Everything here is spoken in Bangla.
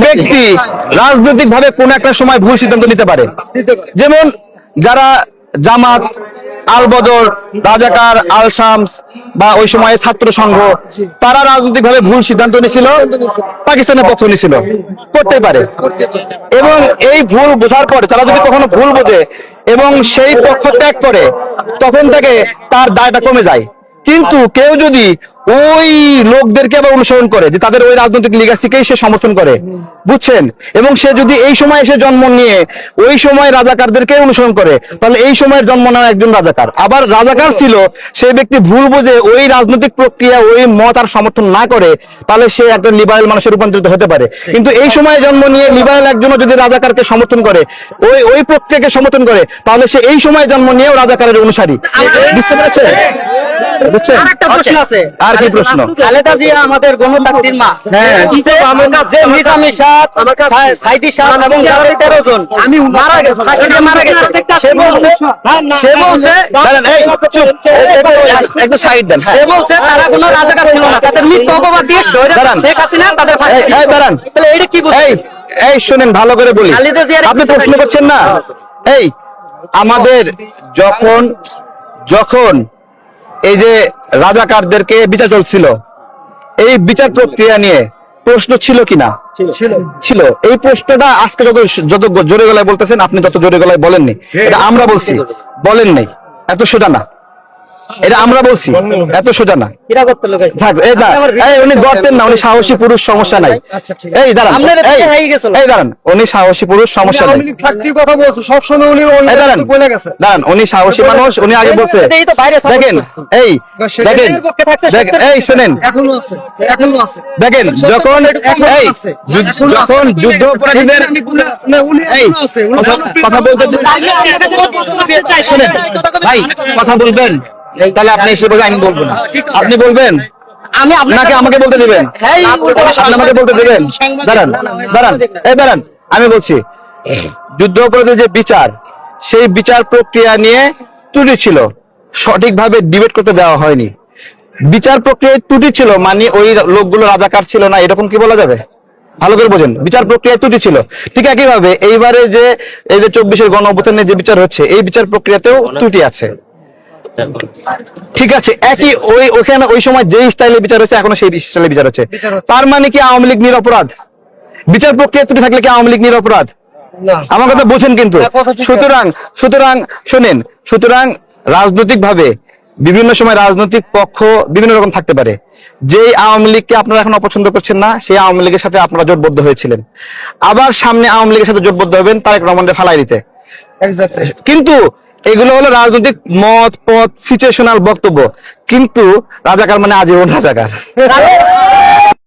ব্যক্তি রাজনৈতিক ভাবে কোন একটা সময় ভুল সিদ্ধান্ত নিতে পারে। যেমন যারা জামাত, আল বদর, রাজাকার, আল শামস বা ওই সময়ে ছাত্র সংঘ, তারা রাজনৈতিক ভাবে ভুল সিদ্ধান্ত নিয়েছিল, পাকিস্তানের পক্ষ নিয়েছিল, করতেই পারে। এবং এই ভুল বোঝার পরে তারা যদি কখনো ভুল বোঝে এবং সেই পক্ষ ত্যাগ করে, তখন থেকে তার দায়টা কমে যায়। কিন্তু কেউ যদি ওই লোকদেরকে আবার অনুসরণ করে, যে তাদের ওই রাজনৈতিক লিগাসিকেই সে সমর্থন করে, বুঝছেন, এবং সে যদি এই সময় এসে জন্ম নিয়ে ওই সময় রাজাকারদেরকে অনুসরণ করে, তাহলে এই সময়ের জন্ম নেওয়া একজন রাজাকার। আবার রাজাকার ছিল সেই ব্যক্তি ভুল বুঝে ওই রাজনৈতিক প্রক্রিয়া, ওই মত আর সমর্থন না করে, তাহলে সে একটা লিবারেল মানুষে রূপান্তরিত হতে পারে। কিন্তু এই সময় জন্ম নিয়ে লিবারেল একজনও যদি রাজাকারকে সমর্থন করে, ওই ওই প্রক্রিয়াকে সমর্থন করে, তাহলে সে এই সময় জন্ম নিয়েও রাজাকারের অনুসারী। বুঝতে পেরেছেন? বুঝছেন? আরেকটা প্রশ্ন আছে। আর কি প্রশ্ন? খালেদা জিয়া আমাদের গণতান্ত্রিক মা। হ্যাঁ। আমার কাছে নিজামী সাহেব, সাইদি সাহেব এবং যারা 13 জন মারা গেছে, ফাঁসিতে মারা গেছে। সে বলছে দাঁড়ান, এই চুপ, একটু সাইড দেন। সে বলছে তারা কোনো রাজাকার ছিল না, তাদের মৃত্যু অপবাদ দিয়ে দাঁড়ান। শেখ হাসিনা তাদের ফাঁসি এই দিয়েছে। দাঁড়ান, তাহলে এটা কি বলছে? এই শুনেন, ভালো করে বলি। খালেদা জিয়ার আপনি প্রশ্ন করছেন না। এই আমাদের যখন যখন এই যে রাজাকারদেরকে বিচার চলছিল, এই বিচার প্রক্রিয়া নিয়ে প্রশ্ন ছিল কিনা? ছিল। এই প্রশ্নটা আজকে যত জোরে গলায় বলতেছেন, আপনি তত জোরে গলায় বলেননি। এটা আমরা বলছি, বলেন নাই। এত সোজা না, এটা আমরা বলছি, এত সোজা না। এরা করতে লোক আছে। থাক, এই দাঁড়ান, এই উনি গর্তেন না, উনি সাহসী পুরুষ, সমস্যা নাই। এই দাঁড়ান, আপনাদের এই হয়ে গেছিল। এই দাঁড়ান, উনি সাহসী পুরুষ, সমস্যা নাই। কথা বলছো সবসময় উনি এই দাঁড়ান, বলে গেছে। দাঁড়ান, উনি সাহসী মানুষ, উনি আগে বলছে। এই তো বাইরে দেখেন, এই দেখেন, এর পক্ষে থাকতে দেখেন, এই শুনেন, এখনো আছে, এখনো আছে। দেখেন, যখন এই যখন যুদ্ধ অপরাধীদের না উনি এই এখনো আছে, উনি কথা বলতে শুনেন ভাই, কথা বলবেন, তাহলে আপনি এসে বলে আমি বলবো না, আপনি বলবেন আমি আপনাকে, আমাকে বলতে দিবেন, আপনি আমাকে বলতে দিবেন। দাঁড়ান, দাঁড়ান, এই দাঁড়ান, আমি বলছি, যুদ্ধ অপরাধের যে বিচার, সেই বিচার প্রক্রিয়া নিয়ে ত্রুটি ছিল, সঠিকভাবে ডিবেট করতে দেওয়া হয়নি। বিচার প্রক্রিয়ায় ত্রুটি ছিল মানে ওই লোকগুলো রাজাকার ছিল না, এরকম কি বলা যাবে? ভালো করে বোঝেন, বিচার প্রক্রিয়ায় ত্রুটি ছিল। ঠিক একইভাবে এইবারে যে এই যে 24-এর গণ অভ্যুত্থানের যে বিচার হচ্ছে, এই বিচার প্রক্রিয়াতেও ত্রুটি আছে। ঠিক আছে, একই ওইখানে ওই সময় যে স্টাইলে বিচার হচ্ছে, এখনো সেই স্টাইলে বিচার হচ্ছে। তার মানে কি আওয়ামী লীগ নিরপরাধ? বিচার প্রক্রিয়া ত্রুটি থাকলে কি আওয়ামী লীগ নিরপরাধ? আমার কথা বোঝেন কিন্তু। সুতরাং সুতরাং শোনেন, সুতরাং রাজনৈতিক ভাবে বিভিন্ন সময় রাজনৈতিক পক্ষ বিভিন্ন রকম থাকতে পারে। যে আওয়ামী লীগকে আপনারা এখন অপছন্দ করছেন না, সেই আওয়ামী লীগের সাথে আপনারা জোটবদ্ধ হয়েছিলেন, আবার সামনে আওয়ামী লীগের সাথে জোটবদ্ধ হবেন তারেক রহমানকে ফালাই দিতে। কিন্তু এগুলো হলো রাজনৈতিক মত, পথ, সিচুয়েশনাল বক্তব্য। কিন্তু রাজাকার মানে আজীবন রাজাকার।